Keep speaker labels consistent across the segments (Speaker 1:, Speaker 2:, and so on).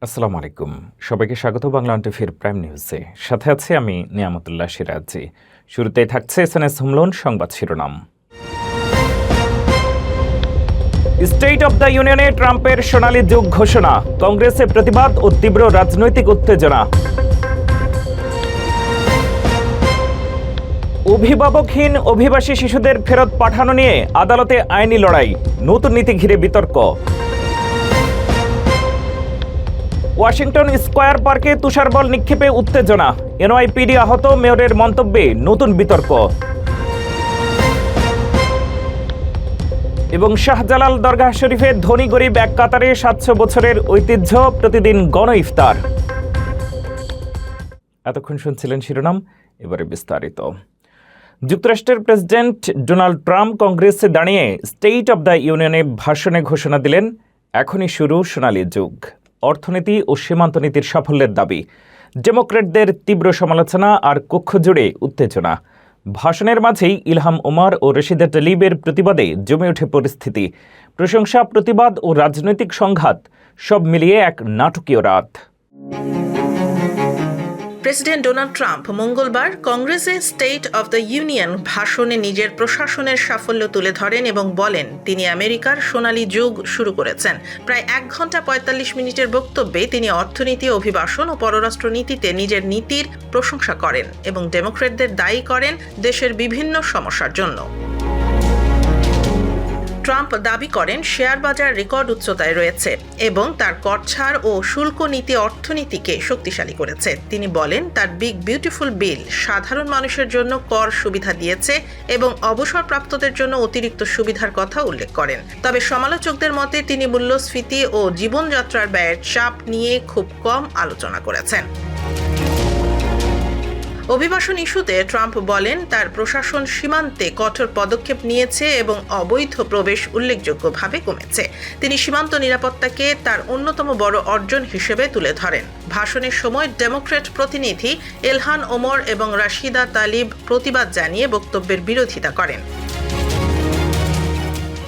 Speaker 1: আসসালামু আলাইকুম। সবাইকে স্বাগত বাংলা টিভির প্রাইম নিউজে। সাথে আছি আমি নিয়ামতুল্লাহ সিরাজি। শুরুতেই থাকছে এসএনএস হোমলোন সংবাদ শিরোনাম। স্টেট অব দ্য ইউনিয়নে ট্রাম্পের সোনালী যুগ ঘোষণা, কংগ্রেসে প্রতিবাদ ও তীব্র রাজনৈতিক উত্তেজনা। অভিভাবকহীন অভিবাসী শিশুদের ফেরত পাঠানো নিয়ে আদালতে আইনি লড়াই, নতুন নীতি ঘিরে বিতর্ক। ওয়াশিংটন স্কয়ার পার্কে তুষারবল নিক্ষেপে উত্তেজনা, এনওয়াইপিডি আহত, মেয়রের মন্তব্যে নতুন বিতর্ক। এবং শাহজালাল দরগাহ শরীফে ধনী গরিব এক কাতারে ৭০০ বছরের ঐতিহ্য, প্রতিদিন গণ ইফতার। এতক্ষণ শুনছিলেন শিরোনাম, এবারে বিস্তারিত। যুক্তরাষ্ট্রের প্রেসিডেন্ট ডোনাল্ড ট্রাম্প কংগ্রেসে দাঁড়িয়ে স্টেট অব দ্য ইউনিয়নে ভাষণে ঘোষণা দিলেন, এখনই শুরু সোনালী যুগ। অর্থনীতি ও সীমান্ত নীতির সাফল্যের দাবি, ডেমোক্র্যাটদের তীব্র সমালোচনা আর কক্ষ জুড়ে উত্তেজনা। ভাষণের মাঝেই ইলহাম ওমর ও রশিদা তলিবের প্রতিবাদে জমে ওঠে পরিস্থিতি। প্রশংসা, প্রতিবাদ ও রাজনৈতিক সংঘাত সব মিলিয়ে এক নাটকীয় রাত।
Speaker 2: প্রেসিডেন্ট ডোনাল্ড ট্রাম্প মঙ্গলবার কংগ্রেসে স্টেট অব দ্য ইউনিয়ন ভাষণে নিজের প্রশাসনের সাফল্য তুলে ধরেন এবং বলেন তিনি আমেরিকার সোনালী যুগ শুরু করেছেন। প্রায় ১ ঘন্টা ৪৫ মিনিটের বক্তব্যে তিনি অর্থনীতি, অভিবাসন ও পররাষ্ট্র নীতিতে নিজের নীতির প্রশংসা করেন এবং ডেমোক্র্যাটদের দায়ী করেন দেশের বিভিন্ন সমস্যার জন্য। ট্রাম্প দাবি করেন শেয়ার বাজার রেকর্ড উচ্চতায় রয়েছে এবং তার কর ছাড় ও শুল্ক নীতি অর্থনীতিকে শক্তিশালী করেছে। তিনি বলেন তার বিগ বিউটিফুল বিল সাধারণ মানুষের জন্য কর সুবিধা দিয়েছে এবং অবসরপ্রাপ্তদের জন্য অতিরিক্ত সুবিধার কথা উল্লেখ করেন। তবে সমালোচকদের মতে তিনি মূল্যস্ফীতি ও জীবনযাত্রার ব্যয়ের চাপ নিয়ে খুব কম আলোচনা করেছেন। অভিবাসন ইস্যুতে ট্রাম্প বলেন তার প্রশাসন সীমান্তে কঠোর পদক্ষেপ নিয়েছে এবং অবৈধ প্রবেশ উল্লেখযোগ্যভাবে কমেছে। তিনি সীমান্ত নিরাপত্তাকে তার অন্যতম বড় অর্জন হিসেবে তুলে ধরেন। ভাষণের সময় ডেমোক্র্যাট প্রতিনিধি ইলহান ওমর এবং রাশিদা তালিব প্রতিবাদ জানিয়ে বক্তব্যের বিরোধিতা করেন।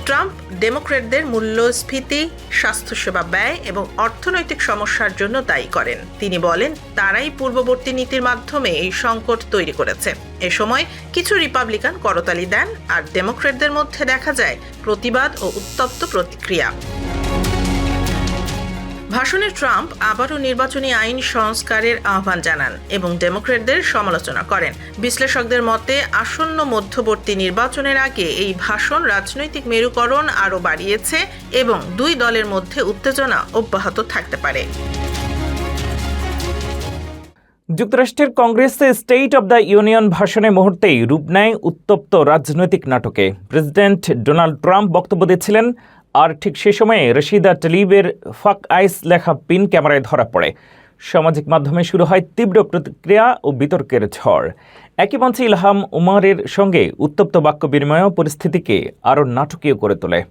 Speaker 2: ট্রাম্প ডেমোক্র্যাটদের মূল্যস্ফীতি, স্বাস্থ্যসেবা ব্যয় এবং অর্থনৈতিক সমস্যার জন্য দায়ী করেন। তিনি বলেন তারাই পূর্ববর্তী নীতির মাধ্যমে এই সংকট তৈরি করেছে। এ সময় কিছু রিপাবলিকান করতালি দেন আর ডেমোক্র্যাটদের মধ্যে দেখা যায় প্রতিবাদ ও উত্তপ্ত প্রতিক্রিয়া। ভাষণে ট্রাম্প আবারও নির্বাচনী আইন সংস্কারের আহ্বান জানান এবং ডেমোক্র্যাটদের সমালোচনা করেন। বিশ্লেষকদের মতে আসন্ন মধ্যবর্তী নির্বাচনের আগে এই ভাষণ রাজনৈতিক মেরুকরণ আরও বাড়িয়েছে এবং দুই দলের মধ্যে উত্তেজনা অব্যাহত থাকতে পারে।
Speaker 1: যুক্তরাষ্ট্রের কংগ্রেসে স্টেট অব দ্য ইউনিয়ন ভাষণে মুহূর্তেই রূপ নেয় উত্তপ্ত রাজনৈতিক নাটকে। প্রেসিডেন্ট ডোনাল্ড ট্রাম্প বক্তব্য দিচ্ছিলেন আর ঠিক সে সময়ে রশিদা তলিবের ফাক আইস লেখা পিন ক্যামেরায় ধরা পড়ে। সামাজিক মাধ্যমে শুরু হয় তীব্র প্রতিক্রিয়া ও বিতর্কের ঝড়। একই মঞ্চে ইলহাম ওমরের সঙ্গে উত্তপ্ত বাক্য বিনিময়ও পরিস্থিতিকে আরও নাটকীয় করে তোলে।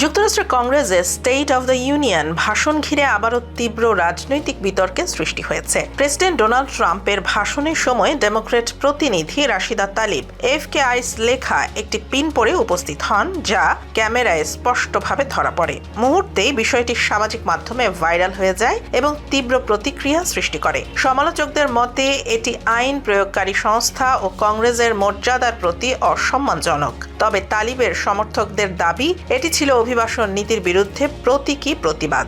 Speaker 2: যুক্তরাষ্ট্রের কংগ্রেসে স্টেট অব দ্য ইউনিয়ন ভাষণ ঘিরে আবারও তীব্র রাজনৈতিক বিতর্কের সৃষ্টি হয়েছে। প্রেসিডেন্ট ডোনাল্ড ট্রাম্পের ভাষণের সময় ডেমোক্র্যাট প্রতিনিধি রাশিদা তালিব এফকে আইস লেখা একটি পিন পরে উপস্থিত হন, যা ক্যামেরায় স্পষ্টভাবে ধরা পড়ে। মুহূর্তেই বিষয়টি সামাজিক মাধ্যমে ভাইরাল হয়ে যায় এবং তীব্র প্রতিক্রিয়া সৃষ্টি করে। সমালোচকদের মতে এটি আইন প্রয়োগকারী সংস্থা ও কংগ্রেসের মর্যাদার প্রতি অসম্মানজনক। তবে তালিবের সমর্থকদের দাবি এটি ছিল অভিবাসন নীতির বিরুদ্ধে প্রতীকী প্রতিবাদ।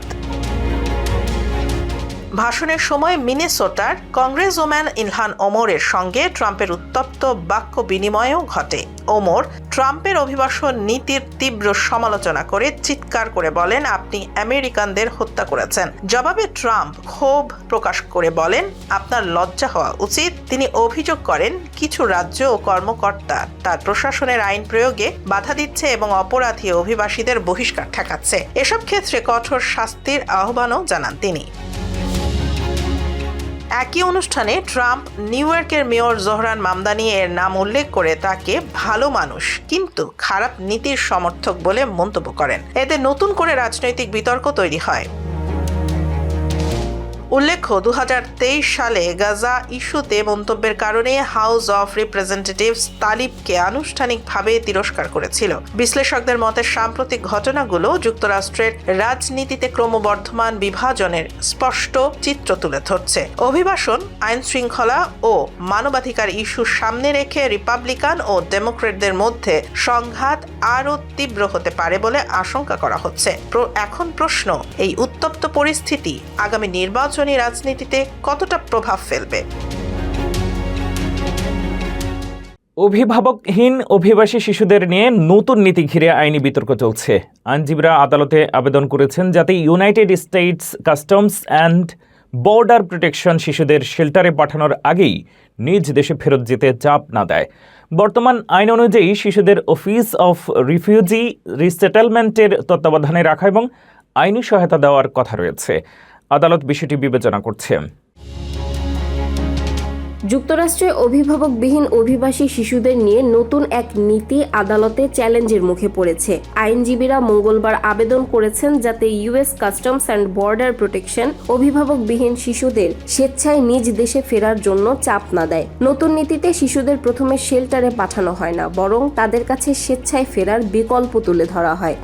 Speaker 2: ভাষণের সময় মিনেসোটার কংগ্রেসম্যান ইলহান ওমরের সঙ্গে ট্রাম্পের উত্তপ্ত বাক্য বিনিময়ও ঘটে। ওমর ট্রাম্পের অভিবাসন নীতির তীব্র সমালোচনা করে চিৎকার করে বলেন আপনি আমেরিকানদের হত্যা করেছেন। জবাবে ট্রাম্প ক্ষোভ প্রকাশ করে বলেন আপনার লজ্জা হওয়া উচিত। তিনি অভিযোগ করেন কিছু রাজ্য ও কর্মকর্তা তার প্রশাসনের আইন প্রয়োগে বাধা দিচ্ছে এবং অপরাধী অভিবাসীদের বহিষ্কার ঠেকাচ্ছে। এসব ক্ষেত্রে কঠোর শাস্তির আহ্বানও জানান তিনি। একই অনুষ্ঠানে ট্রাম্প নিউ ইয়র্কের মেয়র জোহরান মামদানি এর নাম উল্লেখ করে তাকে ভালো মানুষ কিন্তু খারাপ নীতির সমর্থক বলে মন্তব্য করেন। এতে নতুন করে রাজনৈতিক বিতর্ক তৈরি হয়। উল্লেখ্য 2023 সালে গাজা ইস্যুতে মন্তব্যের কারণে হাউস অফ রিপ্রেজেন্টেটিভস তালিবকে আনুষ্ঠানিকভাবে তিরস্কার করেছিল। বিশ্লেষকদের মতে সাম্প্রতিক ঘটনাগুলো যুক্তরাষ্ট্রের রাজনীতিতে ক্রমবর্ধমান বিভাজনের স্পষ্ট চিত্র তুলে ধরছে। অভিবাসন, আইন শৃঙ্খলা ও মানবাধিকার ইস্যু সামনে রেখে রিপাবলিকান ও ডেমোক্রেটদের মধ্যে সংঘাত আরও তীব্র হতে পারে বলে আশঙ্কা করা হচ্ছে। এখন প্রশ্ন, এই উত্তপ্ত পরিস্থিতি আগামী নির্বাচনী রাজনীতিতে কতটা প্রভাব ফেলবে?
Speaker 1: অভিভাবকহীন অভিবাসী শিশুদের নিয়ে নতুন নীতি ঘিরে আইনি বিতর্ক চলছে। আইনজীবীরা আদালতে আবেদন করেছেন যাতে United states customs and border protection শিশুদের শেল্টারে পাঠানোর আগেই নিজ দেশে ফেরত যেতে চাপ না দেয়। বর্তমান আইন অনুযায়ী শিশুদের অফিস অফ রিফিউজি রিসেটেলমেন্টের তত্ত্বাবধানে রাখা এবং আইনি সহায়তা দেওয়ার কথা রয়েছে। আদালত বিষয়টি বিবেচনা করছে।
Speaker 3: যুক্তরাষ্ট্রে অভিভাবকবিহীন অভিবাসী শিশুদের নিয়ে নতুন এক নীতি আদালতে চ্যালেঞ্জের মুখে পড়েছে। আইনজীবীরা মঙ্গলবার আবেদন করেছেন যাতে US customs and border protection অভিভাবকবিহীন শিশুদের স্বেচ্ছায় নিজ দেশে ফেরার জন্য চাপ না দেয়। নতুন নীতিতে শিশুদের প্রথমে শেল্টারে পাঠানো হয় না, বরং তাদের কাছে স্বেচ্ছায় ফেরার বিকল্প তুলে ধরা হয়।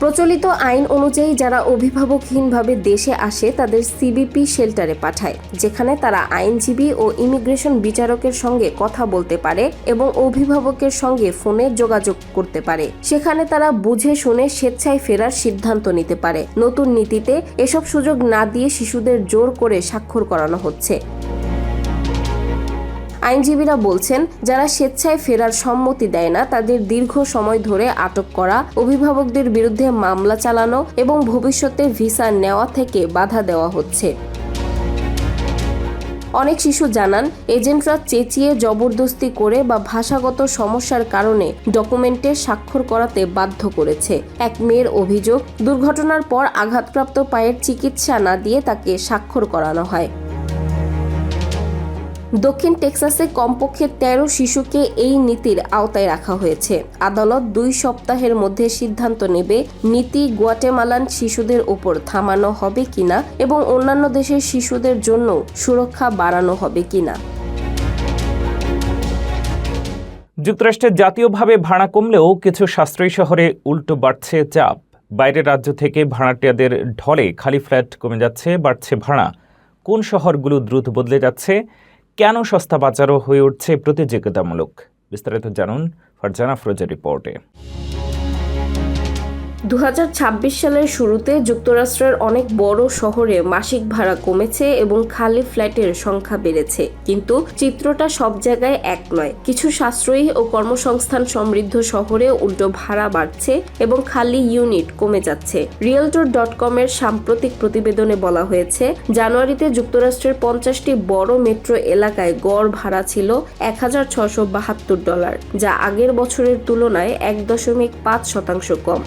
Speaker 3: প্রচলিত আইন অনুযায়ী যারা অভিভাবকহীনভাবে দেশে আসে তাদের সিবিপি শেল্টারে পাঠায়, যেখানে তারা আইনজীবী ও ইমিগ্রেশন বিচারকের সঙ্গে কথা বলতে পারে এবং অভিভাবকের সঙ্গে ফোনে যোগাযোগ করতে পারে। সেখানে তারা বুঝে শুনে স্বেচ্ছায় ফেরার সিদ্ধান্ত নিতে পারে। নতুন নীতিতে এসব সুযোগ না দিয়ে শিশুদের জোর করে স্বাক্ষর করানো হচ্ছে। আইনজীবীরা বলছেন, যারা স্বেচ্ছায় ফেরার সম্মতি দেয় না তাদের দীর্ঘ সময় ধরে আটক করা, অভিভাবকদের বিরুদ্ধে মামলা চালানো এবং ভবিষ্যতে ভিসা নেওয়া থেকে বাধা দেওয়া হচ্ছে। অনেক শিশু জানান, এজেন্টরা চেঁচিয়ে জবরদস্তি করে বা ভাষাগত সমস্যার কারণে ডকুমেন্টে স্বাক্ষর করাতে বাধ্য করেছে। এক মেয়ের অভিযোগ, দুর্ঘটনার পর আঘাতপ্রাপ্ত পায়ের চিকিৎসা না দিয়ে তাকে স্বাক্ষর করানো হয়। দক্ষিণ টেক্সাসে কমপক্ষে 13 শিশুকে এই নীতির আওতায় রাখা হয়েছে। আদালত 2 সপ্তাহের মধ্যে সিদ্ধান্ত নেবে নীতি গুয়াটেমালান শিশুদের উপর থামানো হবে কিনা এবং অন্যান্য দেশের শিশুদের জন্য সুরক্ষা বাড়ানো হবে কিনা।
Speaker 1: যুক্তরাষ্ট্রে জাতীয়ভাবে ভাড়া কমলেও কিছু সাশ্রয়ী শহরে উল্টো বাড়ছে চাপ। বাইরের রাজ্য থেকে ভাড়াটিয়াদের ঢলে খালি ফ্ল্যাট কমে যাচ্ছে, বাড়ছে ভাড়া। কোন শহরগুলো দ্রুত বদলে যাচ্ছে, কেন সস্তা বাজারও হয়ে উঠছে প্রতিযোগিতামূলক? বিস্তারিত জানুন ফারজানা আফরোজের রিপোর্টে।
Speaker 3: 2026 সালের শুরুতে যুক্তরাষ্ট্রের অনেক বড় শহরে মাসিক ভাড়া কমেছে এবং খালি ফ্ল্যাটের সংখ্যা বেড়েছে, কিন্তু চিত্রটা সব জায়গায় এক নয়। কিছু সাশ্রয়ী ও কর্মসংস্থান সমৃদ্ধ শহরে উল্টো ভাড়া বাড়ছে এবং খালি ইউনিট কমে যাচ্ছে। Realtor.com এর সাম্প্রতিক প্রতিবেদনে বলা হয়েছে, জানুয়ারিতে যুক্তরাষ্ট্রের 50টি বড় মেট্রো এলাকায় গড় ভাড়া ছিল $1,672, যা আগের বছরের তুলনায় 1.5% কম।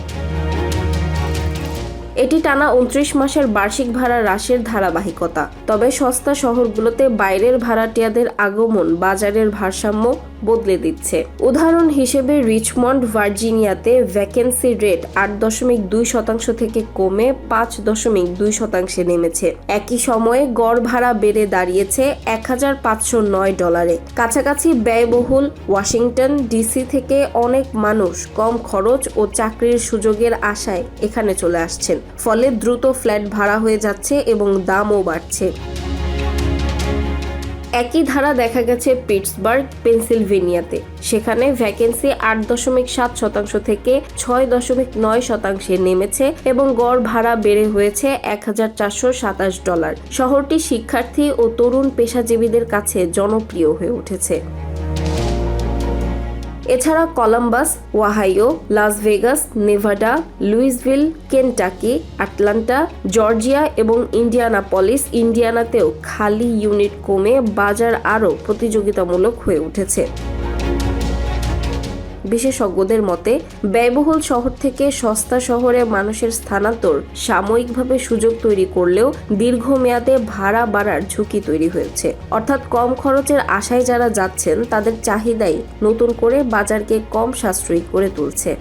Speaker 3: এটি টানা 29 মাসের বার্ষিক ভাড়া হ্রাসের ধারাবাহিকতা। তবে সস্তা শহরগুলোতে বাইরের ভাড়াটিয়াদের আগমন বাজারের ভারসাম্য বদলে দিচ্ছে। উদাহরণ হিসেবে রিচমন্ড, ভার্জিনিয়াতে ভ্যাকেন্সি রেট 8.2% থেকে কমে 5.2% নেমেছে। একই সময়ে গড় ভাড়া বেড়ে দাঁড়িয়েছে $1,509। কাছাকাছি ব্যয়বহুল ওয়াশিংটন ডিসি থেকে অনেক মানুষ কম খরচ ও চাকরির সুযোগের আশায় এখানে চলে আসছেন। ফলে দ্রুত ফ্ল্যাট ভাড়া হয়ে যাচ্ছে এবং দামও বাড়ছে। একই ধারা দেখা গেছে পিটসবার্গ, পেনসিলভেনিয়াতে। সেখানে ভ্যাকেন্সি 8.7% থেকে 6.9% নেমেছে এবং গড় ভাড়া বেড়ে হয়েছে $1,427। শহরটি শিক্ষার্থী ও তরুণ পেশাজীবীদের কাছে জনপ্রিয় হয়ে উঠেছে। এছাড়া Columbus, Ohio, Las Vegas, Nevada, Louisville, Kentucky, Atlanta, Georgia এবং ইন্ডিয়ানাতেও খালি ইউনিট কমে বাজার আরও প্রতিযোগিতামূলক হয়ে উঠেছে। বিশেষজ্ঞদের মতে, ব্যয়বহুল শহর থেকে সস্তা শহরে মানুষের স্থানান্তর সাময়িকভাবে সুযোগ তৈরি করলেও দীর্ঘমেয়াদে ভাড়া বাড়ার ঝুঁকি তৈরি হয়েছে। অর্থাৎ কম খরচের আশায় যারা যাচ্ছেন তাদের চাহিদাই নতুন করে বাজারকে কম সাশ্রয়ী করে তুলছে।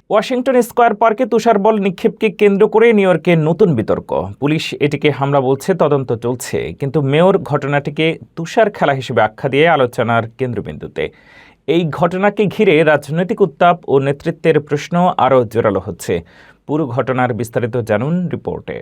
Speaker 1: ওয়াশিংটন স্কয়ার পার্কে তুষার বল নিক্ষেপকে কেন্দ্র করে নিউ ইয়র্কে নতুন বিতর্ক। পুলিশ এটিকে হামলা বলছে, তদন্ত চলছে, কিন্তু মেয়র ঘটনাটিকে তুষার খেলা হিসেবে আখ্যা দিয়ে আলোচনার কেন্দ্রবিন্দুতে। এই ঘটনাকে ঘিরে রাজনৈতিক উত্তাপ ও নেতৃত্বের প্রশ্ন আরও জোরালো হচ্ছে। পুরো ঘটনার বিস্তারিত জানুন রিপোর্টে।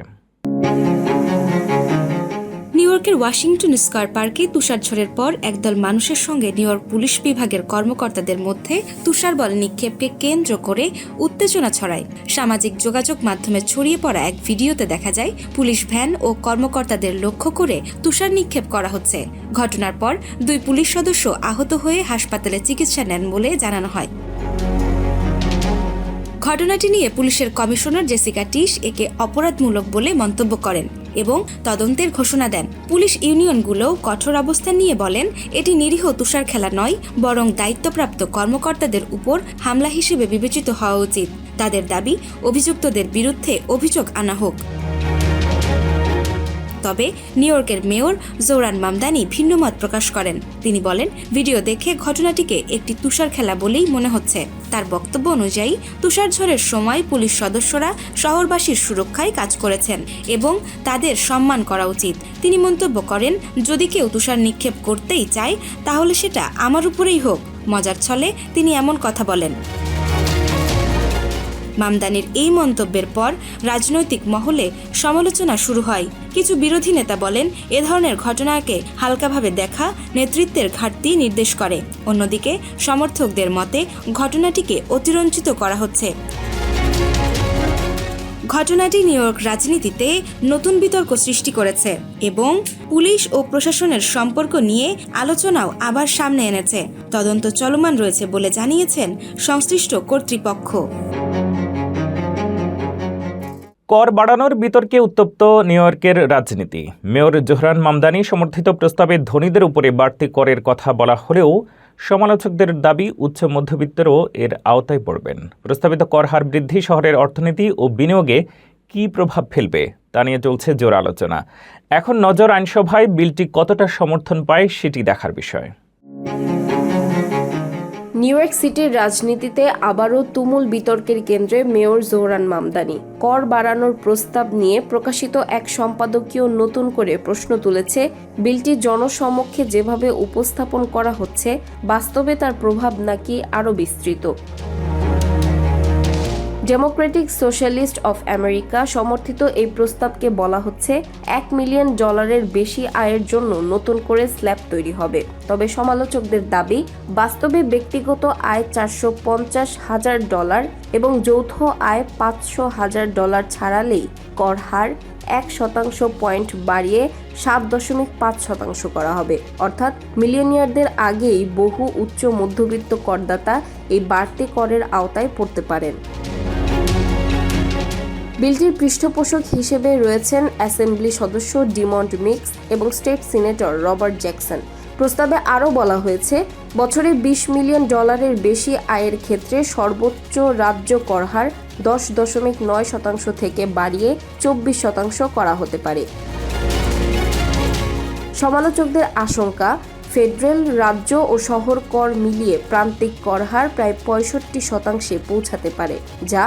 Speaker 4: নিউ ইয়র্কের ওয়াশিংটন স্কয়ার পার্কে তুষারঝড়ের পর একদল মানুষের সঙ্গে নিউ ইয়র্ক পুলিশ বিভাগের কর্মকর্তাদের মধ্যে তুষার বল নিক্ষেপকে কেন্দ্র করে উত্তেজনা ছড়ায়। সামাজিক যোগাযোগ মাধ্যমে ছড়িয়ে পড়া এক ভিডিওতে দেখা যায় পুলিশ ভ্যান ও কর্মকর্তাদের লক্ষ্য করে তুষার নিক্ষেপ করা হচ্ছে। ঘটনার পর 2 পুলিশ সদস্য আহত হয়ে হাসপাতালে চিকিৎসা নেন বলে জানানো হয়। ঘটনাটি নিয়ে পুলিশের কমিশনার জেসিকা টিশ একে অপরাধমূলক বলে মন্তব্য করেন এবং তদন্তের ঘোষণা দেন। পুলিশ ইউনিয়নগুলোও কঠোর অবস্থান নিয়ে বলেন, এটি নিরীহ তুষার খেলা নয়, বরং দায়িত্বপ্রাপ্ত কর্মকর্তাদের উপর হামলা হিসেবে বিবেচিত হওয়া উচিত। তাদের দাবি, অভিযুক্তদের বিরুদ্ধে অভিযোগ আনা হোক। তবে নিউ ইয়র্কের মেয়র জোরান মামদানি ভিন্ন মত প্রকাশ করেন। তিনি বলেন, ভিডিও দেখে ঘটনাটিকে একটি তুষার খেলা বলেই মনে হচ্ছে। তার বক্তব্য অনুযায়ী তুষারঝড়ের সময় পুলিশ সদস্যরা শহরবাসীর সুরক্ষায় কাজ করেছেন এবং তাদের সম্মান করা উচিত। তিনি মন্তব্য করেন, যদি কেউ তুষার নিক্ষেপ করতেই চায় তাহলে সেটা আমার উপরেই হোক। মজার ছলে তিনি এমন কথা বলেন। মামদানির এই মন্তব্যের পর রাজনৈতিক মহলে সমালোচনা শুরু হয়। কিছু বিরোধী নেতা বলেন, এ ধরনের ঘটনাকে হালকাভাবে দেখা নেতৃত্বের ঘাটতি নির্দেশ করে। অন্যদিকে সমর্থকদের মতে ঘটনাটিকে অতিরঞ্জিত করা হচ্ছে। ঘটনাটি নিউ ইয়র্ক রাজনীতিতে নতুন বিতর্ক সৃষ্টি করেছে এবং পুলিশ ও প্রশাসনের সম্পর্ক নিয়ে আলোচনাও আবার সামনে এনেছে। তদন্ত চলমান রয়েছে বলে জানিয়েছেন সংশ্লিষ্ট কর্তৃপক্ষ।
Speaker 1: কর বাড়ানোর বিতর্কে উত্তপ্ত নিউ ইয়র্কের রাজনীতি। মেয়র জোহরান মামদানি সমর্থিত প্রস্তাবে ধনীদের উপরে বাড়তি করের কথা বলা হলেও সমালোচকদের দাবি উচ্চ মধ্যবিত্তরও এর আওতায় পড়বেন। প্রস্তাবিত কর হার বৃদ্ধি শহরের অর্থনীতি ও বিনিয়োগে কী প্রভাব ফেলবে তা নিয়ে চলছে জোর আলোচনা। এখন নজর আইনসভায় বিলটি কতটা সমর্থন পায় সেটি দেখার বিষয়।
Speaker 3: নিউ ইয়র্ক সিটির রাজনীতিতে আবারও তুমুল বিতর্কের কেন্দ্রে মেয়র জোহরান মামদানি। কর বাড়ানোর প্রস্তাব নিয়ে প্রকাশিত এক সম্পাদকীয় নতুন করে প্রশ্ন তুলেছে, বিলটি জনসমক্ষে যেভাবে উপস্থাপন করা হচ্ছে বাস্তবে তার প্রভাব নাকি আরও বিস্তৃত। ডেমোক্রেটিক সোশ্যালিস্ট অফ আমেরিকা সমর্থিত এই প্রস্তাবকে বলা হচ্ছে $1 মিলিয়ন বেশি আয়ের জন্য নতুন করে স্ল্যাব তৈরি হবে। তবে সমালোচকদের দাবি, বাস্তবে ব্যক্তিগত আয় $450,000 এবং যৌথ আয় $500,000 ছাড়ালেই কর হার 1% পয়েন্ট বাড়িয়ে 7.5% করা হবে। অর্থাৎ মিলিয়নিয়ারদের আগেই বহু উচ্চ মধ্যবিত্ত করদাতা এই বাড়তি করের আওতায় পড়তে পারেন। বিলটির পৃষ্ঠপোষক হিসেবে রয়েছেন অ্যাসেম্বলি সদস্য ডিমন্ড মিক্স এবং স্টেট সিনেটর রবার্ট জ্যাকসন। প্রস্তাবে আরও বলা হয়েছে, বছরে $20 মিলিয়ন বেশি আয়ের ক্ষেত্রে সর্বোচ্চ রাজ্য কর হার 10.9% থেকে বাড়িয়ে 24% করা হতে পারে। সমালোচকদের আশঙ্কা, ফেডারেল, রাজ্য ও শহর কর মিলিয়ে প্রান্তিক কর হার প্রায় 65% পৌঁছাতে পারে, যা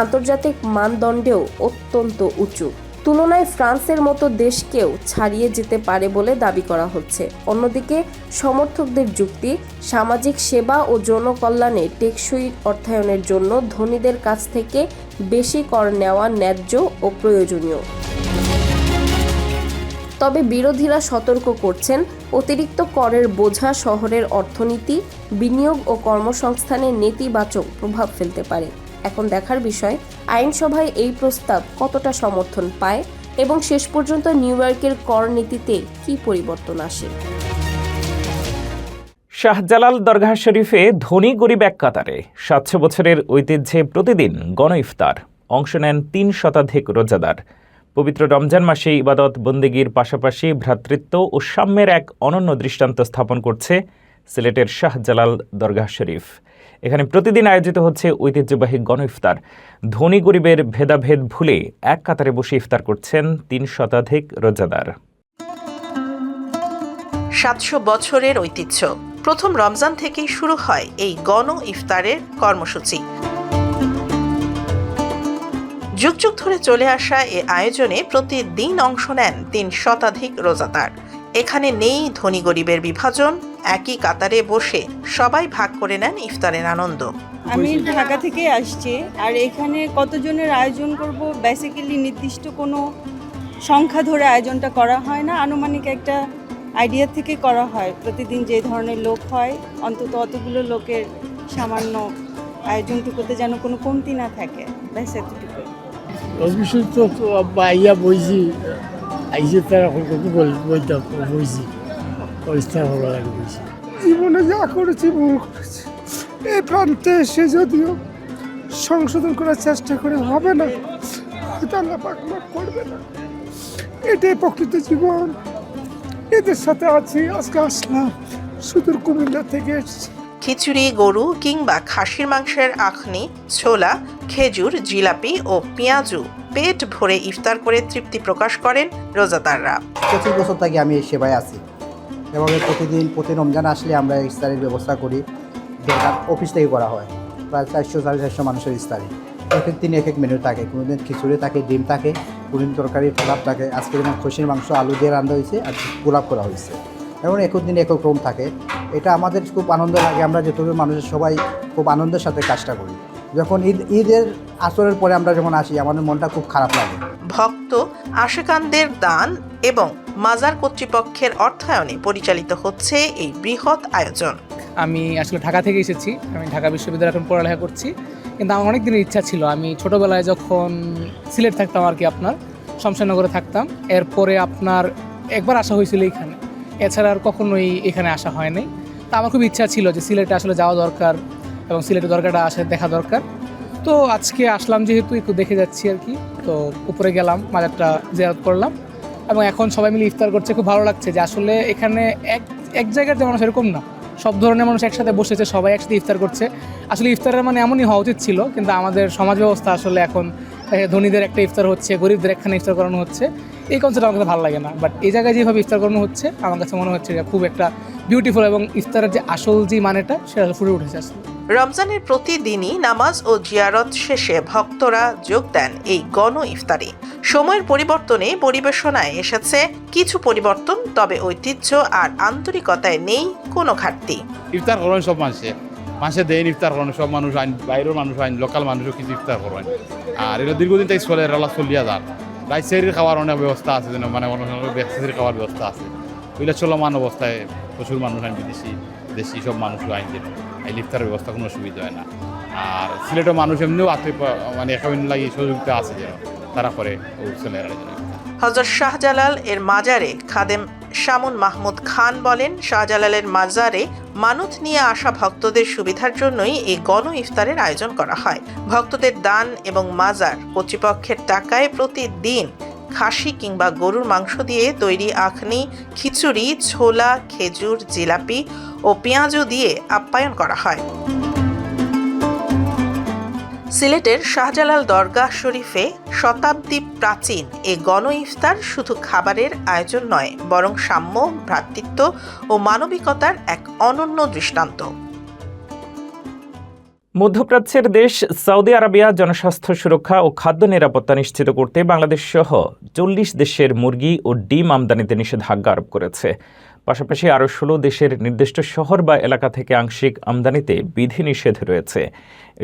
Speaker 3: আন্তর্জাতিক মানদণ্ডেও অত্যন্ত উঁচু। তুলনায় ফ্রান্সের মতো দেশকেও ছাড়িয়ে যেতে পারে বলে দাবি করা হচ্ছে। অন্যদিকে সমর্থকদের যুক্তি, সামাজিক সেবা ও জনকল্যাণে টেকসই অর্থায়নের জন্য ধনীদের কাছ থেকে বেশি কর নেওয়া ন্যায্য ও প্রয়োজনীয়। তবে বিরোধীরা সতর্ক করছেন, অতিরিক্ত করের বোঝা শহরের অর্থনীতি, বিনিয়োগ ও কর্মসংস্থানে নেতিবাচক প্রভাব ফেলতে পারে। এখন দেখার বিষয়, আইনসভায় এই প্রস্তাব কতটা সমর্থন পায় এবং শেষ পর্যন্ত নিউ ইয়র্কের কর নীতিতে কী পরিবর্তন আসে।
Speaker 1: শাহজালাল দরগাহ শরীফে ধনী গরিব এক কাতারে 700 বছরের ঐতিহ্যে প্রতিদিন গণ ইফতার। অংশ নেন 3 শতাধিক রোজাদার। পবিত্র রমজান মাসে ইবাদত বন্দেগীর পাশাপাশি ভ্রাতৃত্ব ও সাম্যের এক অনন্য দৃষ্টান্ত স্থাপন করছে সিলেটের শাহজালাল দরগাহ শরীফ। এখানে প্রতিদিন আয়োজিত হচ্ছে ঐতিহ্যবাহী গণ ইফতার। ধনী গরিবের ভেদাভেদ ভুলে এক কাতারে বসে ইফতার করছেন 3 শতাধিক রোজাদার।
Speaker 2: 700 বছরের ঐতিহ্য। প্রথম রমজান থেকেই শুরু হয় এই গণ ইফতারের কর্মসূচি। যুগ যুগ ধরে চলে আসা এ আয়োজনে প্রতিদিন অংশ নেন ৩ শতাধিক রোজাদার। এখানে নেই ধনী গরিবের বিভাজন, একই কাতারে বসে সবাই ভাগ করে নেন ইফতারের আনন্দ।
Speaker 5: আমি ঢাকা থেকে আসছি, আর এখানে কতজনের আয়োজন করব বেসিক্যালি নির্দিষ্ট কোনো সংখ্যা ধরে আয়োজনটা করা হয় না, আনুমানিক একটা আইডিয়া থেকে করা হয়। প্রতিদিন যে ধরনের লোক হয় অন্তত অতগুলো লোকের সামান্য আয়োজনটুকুতে যেন কোনো কমতি না থাকে, ব্যাস এতটুকু।
Speaker 6: অবশ্যই তো বাইয়া বইছি আইসে তারা বইটা বইছি পরিষ্কার ভালো লাগে বইছি।
Speaker 7: জীবনে যা করেছি ভুল করেছি, এই প্রান্তে এসে যদিও সংশোধন করার চেষ্টা করে হবে না, হয়তো আল্লাহ পাক মাফ করবে না। এটাই প্রকৃত জীবন, এদের সাথে আছি। আজকে আসলাম সুদূর কুমিল্লা থেকে এসেছি।
Speaker 2: খিচুড়ি, গরু কিংবা খাসির মাংসের আখনি, ছোলা, খেজুর, জিলাপি ও পেঁয়াজু পেট ভরে ইফতার করে তৃপ্তি প্রকাশ করেন রোজাদাররা।
Speaker 8: 25 বছর থেকে আমি এই সেবায় আছি। এভাবে প্রতি রমজান আসলে আমরা ইফতারের ব্যবস্থা করি। অফিস থেকে করা হয় প্রায় 400-450 মানুষের ইফতারি। এক এক দিন এক এক মেনু থাকে, কোনোদিন খিচুড়ি থাকে, ডিম থাকে, কোনোদিন তরকারি পোলাপ থাকে। আজকে যেমন খসির মাংস আলু দিয়ে রান্না হয়েছে আর পোলাপ করা হয়েছে। এবং এক দিন এক এক রকম থাকে। এটা আমাদের খুব আনন্দ লাগে। আমরা যেটুকু মানুষের সবাই খুব আনন্দের সাথে কাজটা করি। যখন ঈদের আসরের পরে আমরা যখন আসি আমাদের মনটা খুব খারাপ লাগে।
Speaker 2: ভক্ত আশেকানদের দান এবং মাজার কর্তৃপক্ষের অর্থায়নে পরিচালিত হচ্ছে এই বৃহৎ আয়োজন।
Speaker 9: আমি আসলে ঢাকা থেকে এসেছি, আমি ঢাকা বিশ্ববিদ্যালয়ে এখন পড়ালেখা করছি, কিন্তু আমার অনেক দিনের ইচ্ছা ছিল। আমি ছোটোবেলায় যখন সিলেট থাকতাম আর কি, আপনার শমশেরনগরে থাকতাম, এরপরে আপনার একবার আসা হয়েছিল এইখানে, এছাড়া আর কখনোই এখানে আসা হয়নি। তা আমার খুব ইচ্ছা ছিল যে সিলেটে আসলে যাওয়া দরকার এবং সিলেটের দরকারটা আসলে দেখা দরকার। তো আজকে আসলাম যেহেতু একটু দেখে যাচ্ছি আর কি। তো উপরে গেলাম, মাজারটা জিয়ারত করলাম এবং এখন সবাই মিলে ইফতার করছে। খুব ভালো লাগছে যে আসলে এখানে এক জায়গার যে মানুষ এরকম না, সব ধরনের মানুষ একসাথে বসেছে, সবাই একসাথে ইফতার করছে। আসলে ইফতারের মানে এমনই হওয়া উচিত ছিল, কিন্তু আমাদের সমাজ ব্যবস্থা আসলে এখন ধনীদের একটা ইফতার হচ্ছে, গরিবদের একখানে ইফতার করানো হচ্ছে। এই কনসেপ্ট আমার কাছে ভালো লাগে না, বাট এই জায়গায় যেভাবে ইফতার করানো হচ্ছে আমার কাছে মনে হচ্ছে খুব একটা বিউটিফুল এবং ইফতারের যে আসল যে মানেটা সেটা ফুটে উঠেছে আসলে।
Speaker 2: রমজানের প্রতিদিনই নামাজ ও জিয়ারত শেষে ভক্তরা যোগ দেন এই গণ ইফতারে। সময়ের পরিবর্তনে পরিবেশনায় এসেছে কিছু পরিবর্তন, তবে ঐতিহ্য আর আন্তরিকতায় নেই কোনো ঘাটতি।
Speaker 10: ইফতার করেন সব মানুষে দেন, ইফতার করেন সব মানুষ আইন, বাইরের মানুষ আইন, লোকাল মানুষও কিছু ইফতার করেন। আর এটা দীর্ঘদিন তাই চলে চলিয়া যান। রাইসেরির খাওয়ার অনেক ব্যবস্থা আছে, যেন মানে অনেক ব্যাকসেরির খাওয়ার ব্যবস্থা আছে। ওইটা চলমান অবস্থায় প্রচুর মানুষ আইন, দেশি সব মানুষ আইন, যেন এই ইফতারের ব্যবস্থা কোনো অসুবিধা হয় না। আর সিলেটের মানুষ এমনিও মানে একেবারে লাগে সহযোগিতা আছে, যেন তারা করে ও ছেলেরা।
Speaker 2: হযরত শাহজালাল এর মাজারে খাদেম শামুন মাহমুদ খান বলেন, শাহজালালের মাজারে মানত নিয়ে আসা ভক্তদের সুবিধার জন্যই এই গণ ইফতারের আয়োজন করা হয়। ভক্তদের দান এবং মাজার কর্তৃপক্ষের টাকায় প্রতিদিন খাসি কিংবা গরুর মাংস দিয়ে তৈরি আখনি, খিচুড়ি, ছোলা, খেজুর, জিলাপি ও পেঁয়াজু দিয়ে আপ্যায়ন করা হয়। সিলেটের শাহজালাল দরগাহ শরীফে শতাব্দী প্রাচীন এ গণ ইফতার শুধু খাবারের আয়োজন নয়, বরং সাম্য, ভ্রাতৃত্ব ও মানবিকতার এক অনন্য দৃষ্টান্ত।
Speaker 1: মধ্যপ্রাচ্যের দেশ সৌদি আরবিয়া জনস্বাস্থ্য সুরক্ষা ও খাদ্য নিরাপত্তা নিশ্চিত করতে বাংলাদেশ সহ 40 দেশের মুরগি ও ডিম আমদানিতে নিষেধাজ্ঞা আরোপ করেছে। পাশাপাশি আরও 16 দেশের নির্দিষ্ট শহর বা এলাকা থেকে আংশিক আমদানিতে বিধিনিষেধ রয়েছে।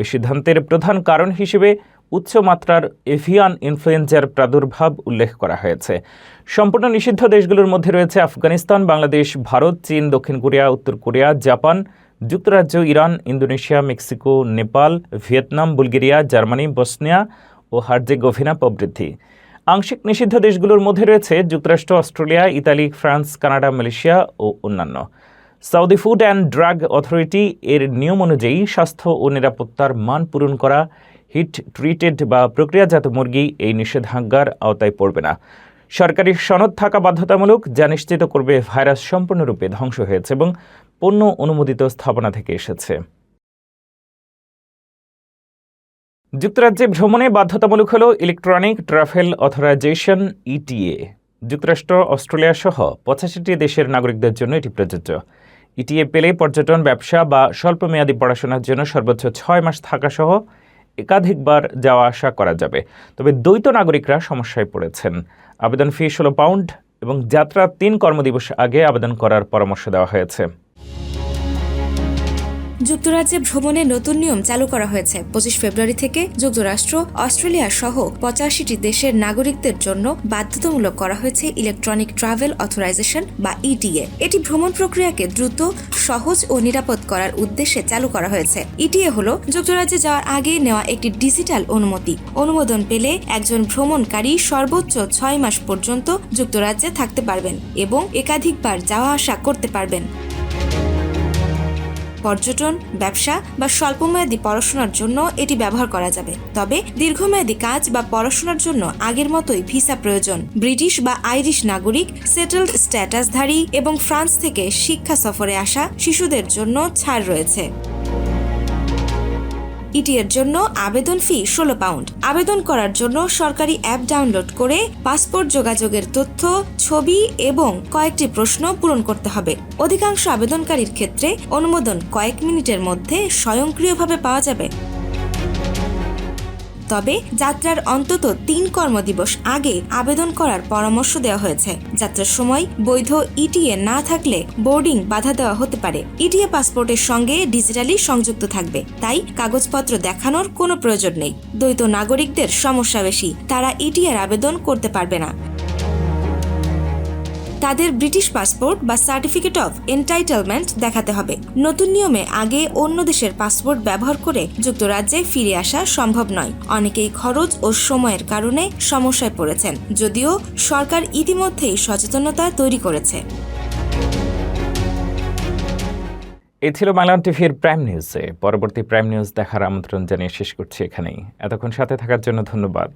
Speaker 1: এই সিদ্ধান্তের প্রধান কারণ হিসেবে উচ্চমাত্রার এভিয়ান ইনফ্লুয়েঞ্জার প্রাদুর্ভাব উল্লেখ করা হয়েছে। সম্পূর্ণ নিষিদ্ধ দেশগুলোর মধ্যে রয়েছে আফগানিস্তান, বাংলাদেশ, ভারত, চীন, দক্ষিণ কোরিয়া, উত্তর কোরিয়া, জাপান, যুক্তরাজ্য, Iran, Indonesia, Mexico, Nepal, Vietnam, Bulgaria, Germany, Bosnia ও হার্জেগোভিনা প্রভৃতি। আংশিক নিষিদ্ধ দেশগুলোর মধ্যে রয়েছে যুক্তরাষ্ট্র, Australia, Italy, France, Canada, Malaysia ও অন্যান্য। Saudi food and drug authority এর নিয়ম অনুযায়ী স্বাস্থ্য ও নিরাপত্তার মান পূরণ করা হিট ট্রিটেড বা প্রক্রিয়াজাত মুরগি এই নিষেধাজ্ঞার আওতায় পড়বে না। সরকারি সনদ থাকা বাধ্যতামূলক, যা নিশ্চিত করবে ভাইরাস সম্পূর্ণরূপে ধ্বংস হয়েছে এবং পণ্য অনুমোদিত স্থাপনা থেকে এসেছে। যুক্তরাজ্যে ভ্রমণে বাধ্যতামূলক হল ইলেকট্রনিক ট্রাভেল অথরাইজেশন ইটিএ। যুক্তরাষ্ট্র, অস্ট্রেলিয়া সহ 85টি দেশের নাগরিকদের জন্য এটি প্রযোজ্য। ইটিএ পেলে পর্যটন, ব্যবসা বা স্বল্পমেয়াদী পড়াশোনার জন্য সর্বোচ্চ 6 মাস থাকা সহ একাধিকবার যাওয়া আসা করা যাবে। তবে দ্বৈত নাগরিকরা সমস্যায় পড়েছেন। আবেদন ফি 16 পাউন্ড এবং যাত্রা 3 কর্মদিবস আগে আবেদন করার পরামর্শ দেওয়া হয়েছে।
Speaker 4: যুক্তরাজ্যে ভ্রমণের নতুন নিয়ম চালু করা হয়েছে। 25 ফেব্রুয়ারি থেকে যুক্তরাষ্ট্র, অস্ট্রেলিয়া সহ 85টি দেশের নাগরিকদের জন্য বাধ্যতামূলক করা হয়েছে ইলেকট্রনিক ট্রাভেল অথরাইজেশন বা ইটিএ। এটি ভ্রমণ প্রক্রিয়াকে দ্রুত, সহজ ও নিরাপদ করার উদ্দেশ্যে চালু করা হয়েছে। ইটিএ হলো যুক্তরাজ্যে যাওয়ার আগে নেওয়া একটি ডিজিটাল অনুমতি। অনুমোদন পেলে একজন ভ্রমণকারী সর্বোচ্চ 6 মাস পর্যন্ত যুক্তরাজ্যে থাকতে পারবেন এবং একাধিকবার যাওয়া আসা করতে পারবেন। পর্যটন, ব্যবসা বা স্বল্পমেয়াদী পড়াশোনার জন্য এটি ব্যবহার করা যাবে। তবে দীর্ঘমেয়াদী কাজ বা পড়াশোনার জন্য আগের মতোই ভিসা প্রয়োজন। ব্রিটিশ বা আইরিশ নাগরিক, সেটেলড স্ট্যাটাসধারী এবং ফ্রান্স থেকে শিক্ষা সফরে আসা শিশুদের জন্য ছাড় রয়েছে। ইটিএর জন্য আবেদন ফি 16 পাউন্ড। আবেদন করার জন্য সরকারি অ্যাপ ডাউনলোড করে পাসপোর্ট যোগাযোগের তথ্য, ছবি এবং কয়েকটি প্রশ্ন পূরণ করতে হবে। অধিকাংশ আবেদনকারীর ক্ষেত্রে অনুমোদন কয়েক মিনিটের মধ্যে স্বয়ংক্রিয়ভাবে পাওয়া যাবে। তবে যাত্রার অন্তত 3 কর্মদিবস আগে আবেদন করার পরামর্শ দেওয়া হয়েছে। যাত্রার সময় বৈধ ইটিএ না থাকলে বোর্ডিং বাধা দেওয়া হতে পারে। ইটিএ পাসপোর্টের সঙ্গে ডিজিটালি সংযুক্ত থাকবে, তাই কাগজপত্র দেখানোর কোনো প্রয়োজন নেই। দ্বৈত নাগরিকদের সমস্যা বেশি, তারা ইটিএর আবেদন করতে পারবে না। তাদের ব্রিটিশ পাসপোর্ট বা সার্টিফিকেট অফ এন্টাইটেলমেন্ট দেখাতে হবে। নতুন নিয়মে আগে অন্য দেশের পাসপোর্ট ব্যবহার করে যুক্তরাজ্যে ফিরে আসা সম্ভব নয়। অনেকেই খরচ ও সময়ের কারণে সমস্যায় পড়েছেন, যদিও সরকার ইতিমধ্যেই সচেতনতা তৈরি করেছে।
Speaker 1: এই ছিল বাংলা টিভির প্রাইম নিউজে। পরবর্তী প্রাইম নিউজ দেখার আমন্ত্রণ জানিয়ে শেষ করছি এখানেই। এতক্ষণ সাথে থাকার জন্য ধন্যবাদ।